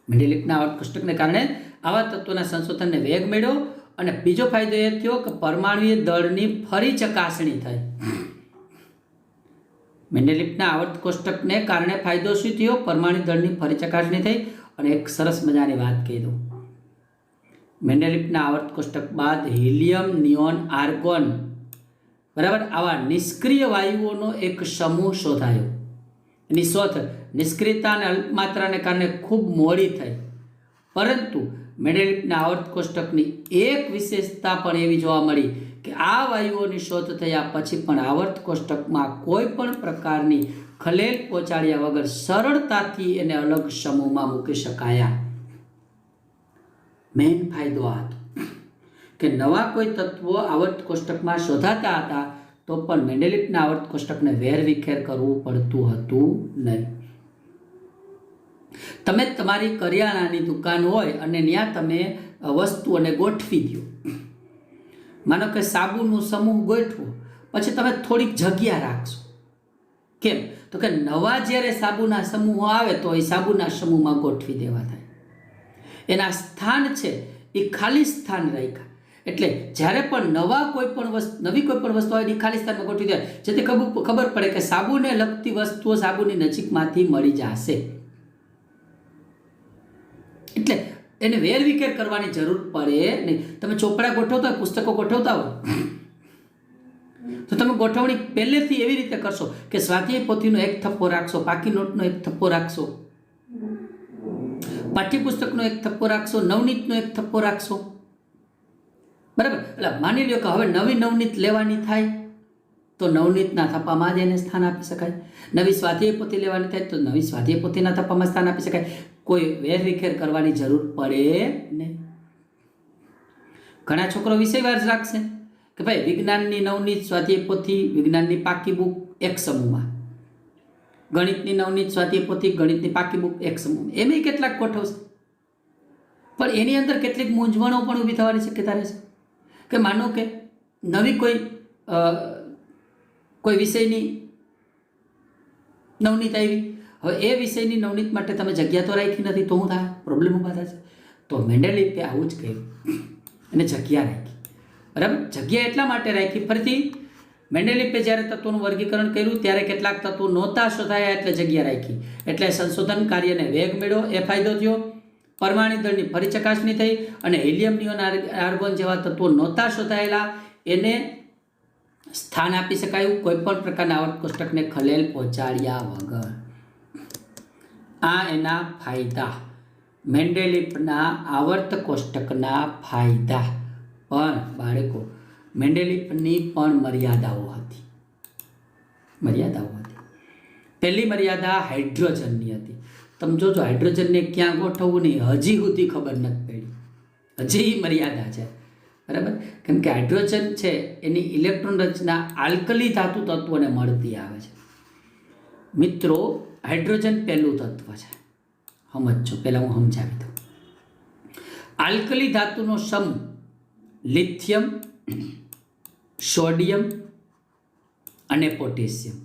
મેન્ડેલિફના આવર્ત કોષ્ટકને કારણે આવા તત્વોના સંશોધનને વેગ મળ્યો. અને બીજો ફાયદો એ થયો કે પરમાણ્વીય દળની ફરી ચકાસણી થઈ. મેન્ડેલિફના આવર્ત કોષ્ટકને કારણે ફાયદો શું થયો? પરમાણુ દળની ફરી ચકાસણી થઈ. અને એક સરસ મજાની વાત કહી દઉં, મેન્ડેલિફના આવર્ત કોષ્ટક બાદ હિલિયમ, નિયોન, આર્ગોન, બરાબર, આવા નિષ્ક્રિય વાયુઓનો એક સમૂહ શોધાયો. એની શોધ નિષ્ક્રિયતા અને અલ્પમાત્રાને કારણે ખૂબ મોડી થઈ, પરંતુ મેન્ડેલિફના આવર્ત કોષ્ટકની એક વિશેષતા પણ એવી જોવા મળી કે આ વાયુઓની શોધ થયા પછી પણ આવર્ત કોષ્ટકમાં કોઈ પણ પ્રકારની ખલેલ પહોંચાડ્યા વગર સરળતાથી એને અલગ સમૂહમાં મૂકી શકાયા. મેઇન ફાયદો આ હતો કે નવા કોઈ તત્વો આવર્ત કોષ્ટકમાં શોધાતા હતા તો પણ મેન્ડેલિફના આવર્ત કોષ્ટકને વેરવિખેર કરવું પડતું હતું નહીં. તમે તમારી કરિયાણાની દુકાન હોય અને ત્યાં તમે વસ્તુઓને ગોઠવી દો. માનો કે સાબુનું સમૂહ ગોઠવો, પછી તમે થોડીક જગ્યા રાખશો. કેમ? તો કે નવા જ્યારે સાબુના સમૂહો આવે તો એ સાબુના સમૂહમાં ગોઠવી દેવા થાય. એના સ્થાન છે એ ખાલી સ્થાન રાખ્યા, એટલે જ્યારે પણ નવી કોઈ પણ વસ્તુ આવે એ ખાલી સ્થાનમાં ગોઠવી દે, જેથી ખબર પડે કે સાબુને લગતી વસ્તુઓ સાબુની નજીકમાંથી મળી જશે. એટલે એને વેરવિખેર કરવાની જરૂર પડે નહીં. તમે ચોપડા ગોઠવતા હોય, પુસ્તકો ગોઠવતા હોય તો તમે ગોઠવણી પહેલેથી એવી રીતે કરશો કે સ્વાધ્યાય પોથીનો એક થપ્પો રાખશો, પાકી નોટનો એક થપ્પો રાખશો, પાઠ્યપુસ્તકનો એક થપ્પો રાખશો, નવનીતનો એક થપ્પો રાખશો, બરાબર. એટલે માની લો કે હવે નવી નવનીત લેવાની થાય તો નવનીતના થપ્પામાં જ એને સ્થાન આપી શકાય. નવી સ્વાધ્યાય પોથી લેવાની થાય તો નવી સ્વાધ્યાય પોથીના થપ્પામાં સ્થાન આપી શકાય. કોઈ વેરવિખેર કરવાની જરૂર પડે નહીં. ઘણા છોકરો વિષયવાર જ રાખશે કે ભાઈ વિજ્ઞાનની નવનીત સ્વાધ્યાય પોથી, વિજ્ઞાનની પાકી બુક એક સમૂહમાં, ગણિતની નવનીત સ્વાધ્યાય પોથી, ગણિતની પાકી બુક એક સમૂહમાં, એમ કેટલાક ગોઠવશે. પણ એની અંદર કેટલીક મૂંઝવણો પણ ઊભી થવાની શક્યતા રહેશે કે માનો કે નવી કોઈ વિષયની નવનીત આવી, હવે એ વિષયની નવનીત માટે તમે જગ્યા તો રાખી નથી, તો શું થાય? પ્રોબ્લેમ ઊભા થશે. તો મેન્ડેલિફે આવું જ કહ્યું અને જગ્યા રાખી, બરાબર. જગ્યા એટલા માટે રાખી, ફરીથી મેન્ડેલિફે જ્યારે તત્વોનું વર્ગીકરણ કર્યું ત્યારે કેટલાક તત્વો નહોતા શોધાયા એટલે જગ્યા રાખી, એટલે સંશોધન કાર્યને વેગ મળ્યો, એ ફાયદો થયો. પરમાણુ દળની ફરી ચકાસણી થઈ અને હિલિયમ, નિયોન, આર્ગોન જેવા તત્વો નહોતા શોધાયેલા એને સ્થાન આપી શકાયું કોઈ પણ પ્રકારના આવર્ત કોષ્ટકને ખલેલ પહોંચાડ્યા વગર. આ એના ફાયદા, મેન્ડેલિફના આવર્ત કોષ્ટકના ફાયદા. પણ બાળકો, મેન્ડેલિફની પણ મર્યાદાઓ હતી. પહેલી મર્યાદા હાઇડ્રોજનની હતી. તમે જોજો, હાઇડ્રોજનને ક્યાં ગોઠવવું નહીં હજી સુધી ખબર નથી પડી. હજી મર્યાદા છે, બરાબર. કેમ કે હાઇડ્રોજન છે એની ઇલેક્ટ્રોન રચના આલ્કલી ધાતુ તત્વોને મળતી આવે છે. મિત્રો, હાઇડ્રોજન પહેલું તત્વ છે, સમજો. પહેલાં હું સમજાવી દઉં. આલ્કલી ધાતુનો સમૂહ લિથિયમ, સોડિયમ અને પોટેશિયમ.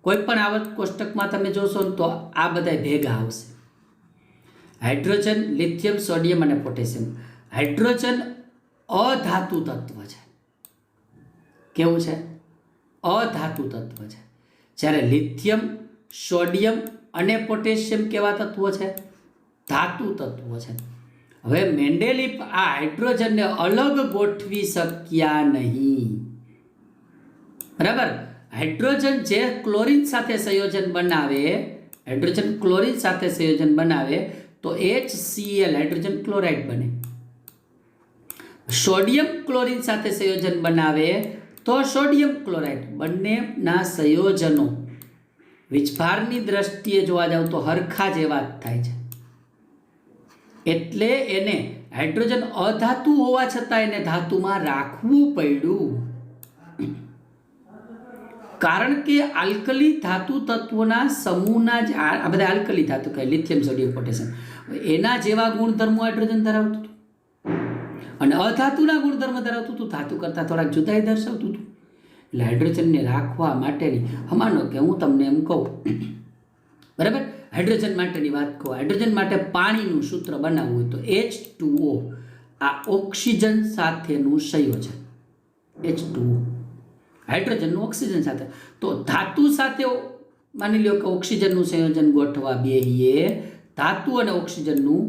કોઈ પણ આવર્ત કોષ્ટકમાં તમે જોશો ને તો આ બધા ભેગા આવશે. હાઇડ્રોજન, લિથિયમ, સોડિયમ અને પોટેશિયમ. હાઇડ્રોજન અધાતુ તત્વ છે. કેવું છે? અધાતુ તત્વ છે. જ્યારે લિથિયમ, સોડિયમ અને પોટેશિયમ કેવા તત્વો છે? ધાતુ તત્વો છે. હવે મેન્ડેલિફ આ હાઇડ્રોજનને અલગ ગોઠવી શક્યા નહીં, બરાબર. હાઇડ્રોજન જે ક્લોરીન સાથે સંયોજન બનાવે, હાઇડ્રોજન ક્લોરીન સાથે સંયોજન બનાવે તો HCl હાઇડ્રોજન ક્લોરાઇડ બને. સોડિયમ ક્લોરીન સાથે સંયોજન બનાવે તો સોડિયમ ક્લોરાઇડ. બંનેના સંયોજનો વીજભારની દ્રષ્ટિએ જોવા જાવ તો હરખા જેવા જ થાય છે. એટલે એને હાઇડ્રોજન અધાતુ હોવા છતાં એને ધાતુમાં રાખવું પડ્યું. કારણ કે આલ્કલી ધાતુ તત્વોના સમૂહના જ આ બધા આલ્કલી ધાતુ કહે, લિથિયમ, સોડિયમ, પોટેશિયમ, એના જેવા ગુણધર્મો હાઇડ્રોજન ધરાવતું હતું અને અધાતુના ગુણધર્મ ધરાવતું હતું. ધાતુ કરતાં થોડાક જુદાઈ દર્શાવતું હતું. એટલે હાઇડ્રોજનને રાખવા માટેની, માનો કે હું તમને એમ કહું, બરાબર, હાઇડ્રોજન માટેની વાત કહું, હાઇડ્રોજન માટે પાણીનું સૂત્ર બનાવવું હોય તો H2O, આ ઓક્સિજન સાથેનું સંયોજન H2O, હાઇડ્રોજનનું ઓક્સિજન સાથે. તો ધાતુ સાથે માની લો કે ઓક્સિજનનું સંયોજન ગોઠવા બેહીએ, ધાતુ અને ઓક્સિજનનું,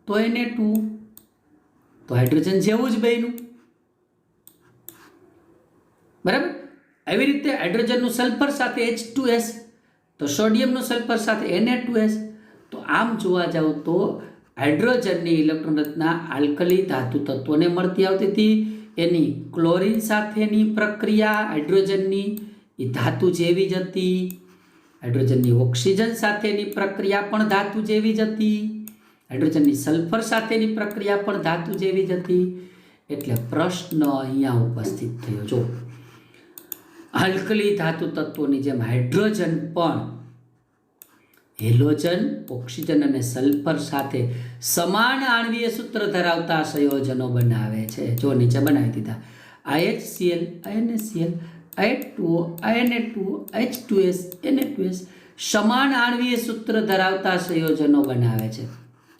તો Na2, તો હાઇડ્રોજન જેવું જ બન્યું, બરાબર. એવી રીતે હાઇડ્રોજનનું સલ્ફર સાથે H2S, તો સોડિયમનું સલ્ફર સાથે Na2S. તો આમ જોવા જાવ તો હાઇડ્રોજનની ઇલેક્ટ્રોન રચના આલ્કલી ધાતુ તત્વોને મળતી આવતી હતી. એની ક્લોરીન સાથેની પ્રક્રિયા હાઇડ્રોજનની એ ધાતુ જેવી જ હતી. હાઇડ્રોજનની ઓક્સિજન સાથેની પ્રક્રિયા પણ ધાતુ જેવી જ હતી. હાઇડ્રોજનની સલ્ફર સાથેની પ્રક્રિયા પણ ધાતુ જેવી જ હતી. એટલે પ્રશ્ન અહીંયા ઉપસ્થિત થયો. જો આલ્કલી ધાતુ તત્વોની જેમ હાઇડ્રોજન પણ હેલોજન, ઓક્સિજન અને સલ્ફર સાથે સમાન આણ્વીય સૂત્ર ધરાવતા સંયોજનો બનાવે છે. જો નીચે બનાવી દીધા: IHCl, NaCl, H2O, Na2O, H2S, Na2S. સમાન આણ્વીય સૂત્ર ધરાવતા સંયોજનો બનાવે છે.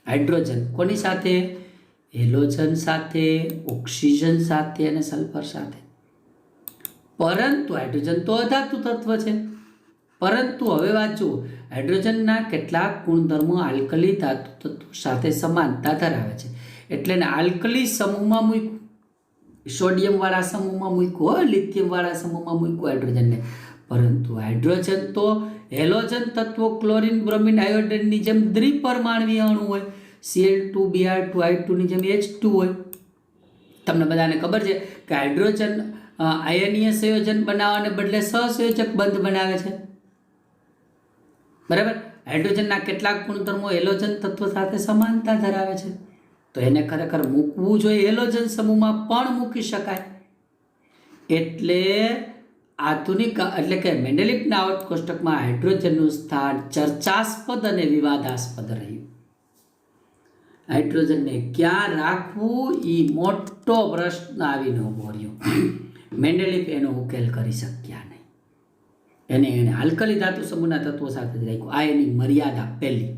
હાઇડ્રોજન કોની સાથે? હેલોજન સાથે, ઓક્સિજન સાથે અને સલ્ફર સાથે. પરંતુ હાઇડ્રોજન તો અધાતુ તત્વ છે. પરંતુ હવે વાત જુઓ, હાઇડ્રોજનના કેટલાક ગુણધર્મો આલ્કલી ધાતુ તત્વો સાથે સમાનતા ધરાવે છે. એટલે એને આલ્કલી સમૂહમાં મૂક્યું, સોડિયમવાળા સમૂહમાં મૂક્યું, લિથિયમવાળા સમૂહમાં મૂક્યું હાઇડ્રોજનને. પરંતુ હાઇડ્રોજન તો હેલોજન તત્વો ક્લોરીન, બ્રોમિન, આયોડિનની જેમ દ્વિપરમાણવીય અણુ હોય. Cl2, Br2, I2 ની જેમ H2 હોય. તમને બધાને ખબર છે કે હાઇડ્રોજન આયનીય સંયોજન બનાવવાને બદલે સહસંયોજક બંધ બનાવે છે, બરાબર. હાઇડ્રોજનના કેટલાક ગુણધર્મો હેલોજન તત્વ સાથે સમાનતા ધરાવે છે. તો એને ખરેખર મૂકવું જોઈએ, હેલોજન સમૂહમાં પણ મૂકી શકાય. એટલે આધુનિક એટલે કે મેન્ડેલિફના આવર્ત કોષ્ટકમાં હાઇડ્રોજનનું સ્થાન ચર્ચાસ્પદ અને વિવાદાસ્પદ રહ્યું. હાઇડ્રોજનને ક્યાં રાખવું એ મોટો પ્રશ્ન આવીને ઊભો રહ્યો. મેન્ડેલિફ એનો ઉકેલ કરી શક્યા નહીં. એને આલ્કલી ધાતુ સમૂહના તત્વો સાથે જ રાખ્યું. આ એની મર્યાદા પહેલી.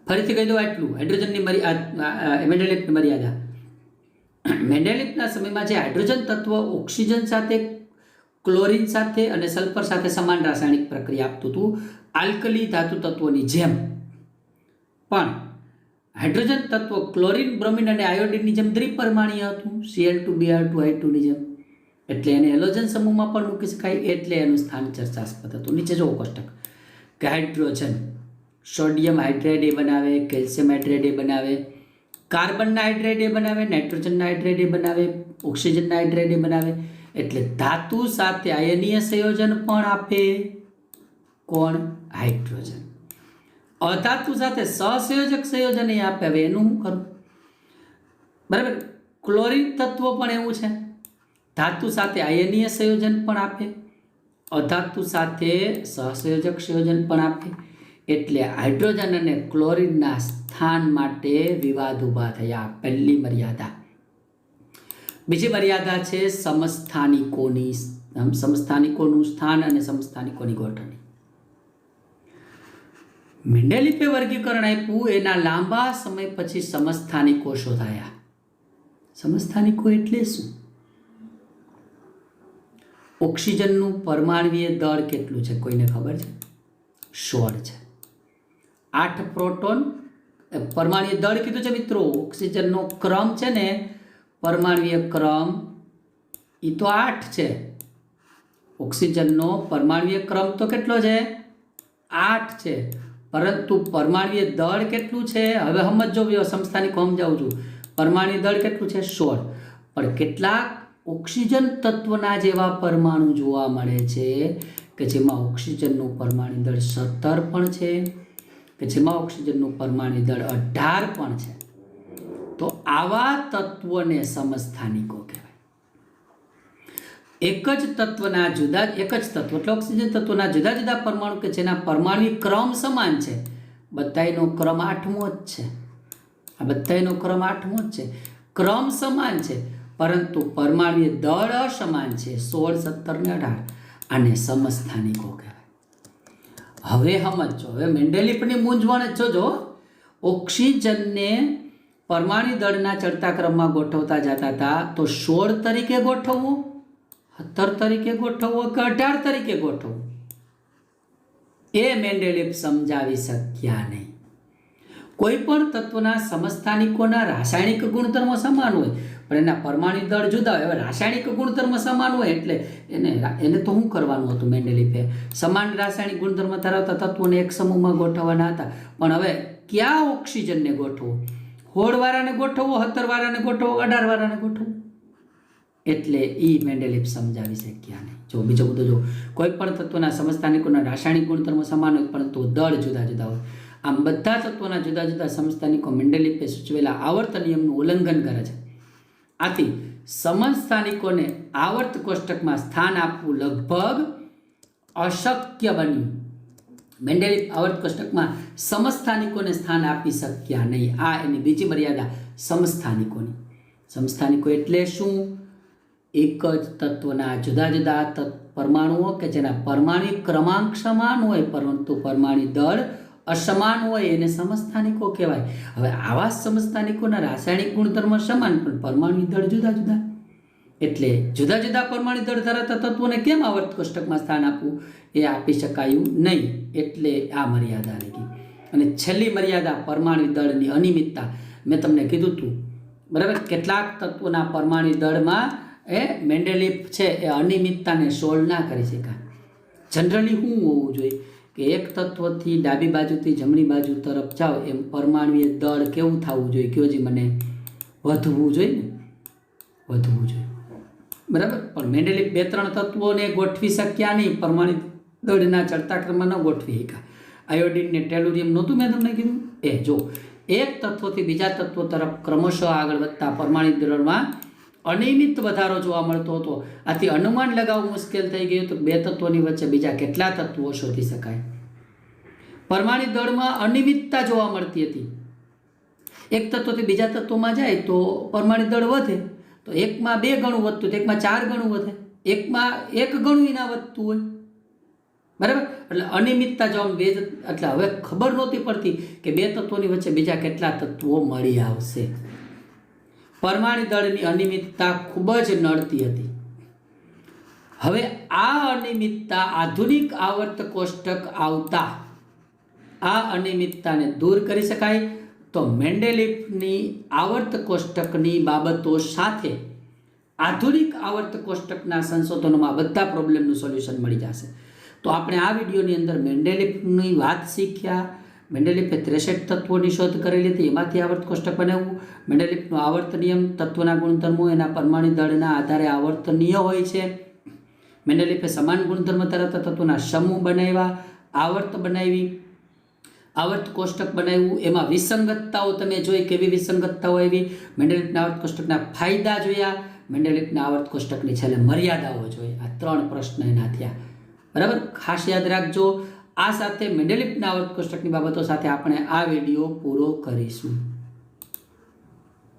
ફરીથી કહી દો આટલું, હાઇડ્રોજનની મેન્ડેલિફની મર્યાદા. મેન્ડેલિફના સમયમાં જે હાઇડ્રોજન તત્વ ઓક્સિજન સાથે ક્લોરીન સાથે અને સલ્ફર સાથે સમાન રાસાયણિક પ્રક્રિયા આપતું હતું આલ્કલી ધાતુ તત્વોની જેમ, પણ હાઇડ્રોજન તત્વ ક્લોરીન, બ્રોમિન અને આયોડિનની જેમ દ્વિપરમાણીય હતું, Cl2Br2 ની જેમ. એટલે એને હેલોજન સમૂહમાં પણ મૂકી શકાય, એટલે એનું સ્થાન ચર્ચાસ્પદ હતું. નીચે જોવો કોષ્ટક કે હાઇડ્રોજન સોડિયમ હાઇડ્રાઇડ એ બનાવે, કેલ્શિયમ હાઇડ્રાઇડ એ બનાવે, કાર્બનના હાઇડ્રાઇડ એ બનાવે, નાઇટ્રોજનના હાઇડ્રાઇડ એ બનાવે, ઓક્સિજનના હાઇડ્રાઇડ એ બનાવે. એટલે ધાતુ સાથે આયનીય સંયોજન પણ આપે કોણ? હાઇડ્રોજન. અધાતુ સાથે સહસંયોજક સંયોજન એ આપે. હવે એનું શું કરું? બરાબર, ક્લોરીન તત્વ પણ એવું છે, ધાતુ સાથે આયનીય સંયોજન પણ આપે, અધાતુ સાથે સહસંયોજક સંયોજન પણ આપે. એટલે હાઇડ્રોજન અને ક્લોરીનના સ્થાન માટે વિવાદ ઊભા થયા. પહેલી મર્યાદા. બીજી મર્યાદા છે સમસ્થાનિકોનું સ્થાન અને સમસ્થાનિકોની ગોઠવણી. મેન્ડેલિફે વર્ગીકરણ આપ્યું, એના લાંબા સમય પછી સમસ્થાનિકો શોધાયા. સમસ્થાનિકો એટલે શું? ઓક્સિજનનું પરમાણુય દળ કેટલું છે? કોઈને ખબર છે? 16 છે. 8 પ્રોટોન. પરમાણુય દળ કીધું છે મિત્રો. ઓક્સિજનનો ક્રમ છે ને, પરમાણુય ક્રમ, એ તો 8 છે. ઓક્સિજનનો પરમાણુય ક્રમ તો કેટલો છે? 8 છે. પરંતુ પરમાણુય દળ કેટલું છે? હવે સમજો, સમસ્થાનિકો સમજાવું છું. પરમાણુય દળ કેટલું છે? 16. પણ કેટલાક ઓક્સિજન તત્વના જેવા પરમાણુ જોવા મળે છે કે જેમાં ઓક્સિજનનું પરમાણુ દળ 17 પણ છે, કે જેમાં ઓક્સિજનનું પરમાણુ દળ 18 પણ છે. તો આવા તત્વોને સમસ્થાનિકો કહેવાય. એક જ તત્વ એટલે ઓક્સિજન તત્વના જુદા જુદા પરમાણુ કે જેના પરમાણુ ક્રમ સમાન છે, બધાયનો ક્રમ 8મો જ છે. આ બધાયનો ક્રમ 8મો જ છે. ક્રમ સમાન છે, પરંતુ પરમાણુ દળ અસમાન છે, 16, 17 ને 18. આને સમસ્થાનિકો કહેવાય. હવે સમજો, હવે મેન્ડેલિફની મૂંઝવણ જ જોજો. ઓક્સિજનને પરમાણુ દળના ચડતા ક્રમમાં ગોઠવતા જતા હતા, તો 16 તરીકે ગોઠવવું, 17 તરીકે ગોઠવવું કે 18 તરીકે ગોઠવવું, એ મેન્ડેલિફ સમજાવી શક્યા નહીં. કોઈ પણ તત્વના સમસ્થાનિકોના રાસાયણિક ગુણધર્મો સમાન હોય, પણ એના પરમાણુ દળ જુદા હોય. હવે રાસાયણિક ગુણધર્મ સમાન હોય એટલે એને તો શું કરવાનું હતું? મેન્ડેલિફે સમાન રાસાયણિક ગુણધર્મ ધરાવતા તત્વોને એક સમૂહમાં ગોઠવવાના હતા. પણ હવે ક્યાં ઓક્સિજનને ગોઠવો? 16 વાળાને ગોઠવવો, 17 વાળાને ગોઠવવો, 18 વાળાને ગોઠવવો? એટલે એ મેન્ડેલિફ સમજાવી શક્યા નહીં. જો બીજો મુદ્દો જો, કોઈ પણ તત્વના સમસ્થાનિકોના રાસાયણિક ગુણધર્મો સમાન હોય પરંતુ દળ જુદા જુદા હોય. આમ બધા તત્વોના જુદા જુદા સમસ્થાનિકો મેન્ડેલિફે સૂચવેલા આવર્ત નિયમનું ઉલ્લંઘન કરે છે. આથી સમસ્થાનિકોને આવર્ત કોષ્ટકમાં સ્થાન આપવું લગભગ અશક્ય બન્યું. મેન્ડેલિફ આવર્ત કોષ્ટકમાં સમસ્થાનિકોને સ્થાન આપી શક્યા નહીં. આ એની બીજી મર્યાદા સમસ્થાનિકોની. સમસ્થાનિકો એટલે શું? એક જ તત્વના જુદા જુદા પરમાણુઓ કે જેના પરમાણુ ક્રમાંક સમાન હોય પરંતુ પરમાણુ દળ અસમાન હોય, એને સમસ્થાનિકો કહેવાય. હવે આવા સમસ્થાનિકોના રાસાયણિક ગુણધર્મ સમાન પણ પરમાણુ દળ જુદા જુદા. એટલે જુદા જુદા પરમાણુ દળ ધરાવતા તત્વોને કેમ આવર્ત કોષ્ટકમાં સ્થાન આપવું? એ આપી શકાયું નહીં. એટલે આ મર્યાદા રહી. અને છેલ્લી મર્યાદા પરમાણુ દળની અનિયમિતતા. મેં તમને કીધું હતું, બરાબર, કેટલાક તત્વોના પરમાણુ દળમાં મેન્ડેલિફ છે એ અનિયમિતતાને સોલ્વ ના કરી શકાય. જનરલી શું હોવું જોઈએ કે એક તત્વથી ડાબી બાજુથી જમણી બાજુ તરફ જાઓ એમ પરમાણુય દળ કેવું થવું જોઈએ? કયો જે મને વધવું જોઈએ ને, વધવું જોઈએ, બરાબર. પણ મેન્ડેલિફ 2-3 તત્વોને ગોઠવી શક્યા નહીં, પરમાણુ દળના ચડતા ક્રમમાં ન ગોઠવી શક્યા. આયોડિન ને ટેલુરિયમ નહોતું મેં તમને કીધું એ. જો એક તત્વથી બીજા તત્વ તરફ ક્રમશઃ આગળ વધતા પરમાણુ દળમાં અનિયમિત વધારો જોવા મળતો હતો. આથી અનુમાન લગાવવું મુશ્કેલ થઈ ગયું તો 2 તત્વોની વચ્ચે બીજા કેટલા તત્વો શોધી શકાય? પરમાણુ દળમાં અનિયમિતતા જોવા મળતી હતી. એક તત્વથી બીજા તત્વમાં જાય તો પરમાણુ દળ વધે, તો એકમાં 2 ગણું વધતું, તો એકમાં 4 ગણું વધે, એકમાં 1 ગણું ના વધતું હોય, બરાબર. એટલે અનિયમિતતા જોવા એટલે હવે ખબર નહોતી પડતી કે 2 તત્વોની વચ્ચે બીજા કેટલા તત્વો મળી આવશે. પરમાણુ દળની અનિયમિતતા ખૂબ જ નડતી હતી. હવે આ અનિયમિતતા આધુનિક આવર્ત કોષ્ટક આવતા આ અનિયમિતતાને દૂર કરી શકાય તો મેન્ડેલિફની આવર્ત કોષ્ટકની બાબતો સાથે આધુનિક આવર્ત કોષ્ટકના સંશોધનોમાં બધા પ્રોબ્લેમનું સોલ્યુશન મળી જશે. તો આપણે આ વિડીયોની અંદર મેન્ડેલિફની વાત શીખ્યા. મેન્ડેલિફે 63 તત્વોની શોધ કરેલી હતી, એમાંથી આવર્ત કોષ્ટક બનાવવું. મેન્ડેલિફનો આવર્ત નિયમ, તત્વના ગુણધર્મો એના પરમાણુ દળના આધારે આવર્તનીય હોય છે. મેન્ડેલિફે સમાન ગુણધર્મ ધરાવતા તત્વોના સમૂહ બનાવ્યા, આવર્ત બનાવી, આવર્ત કોષ્ટક બનાવ્યું. એમાં વિસંગતતાઓ તમે જોઈ, કેવી વિસંગતતાઓ આવી. મેન્ડેલિફના આવર્ત કોષ્ટકના ફાયદા જોયા, મેન્ડેલિફના આવર્ત કોષ્ટકની છેલ્લે મર્યાદાઓ જોઈ. આ 3 પ્રશ્ન એના થયા. બરાબર, ખાસ યાદ રાખજો. આ સાથે મેન્ડેલિફના આવર્ત કોષ્ટકની બાબતો સાથે આપણે આ વિડીયો પૂરો કરીશું.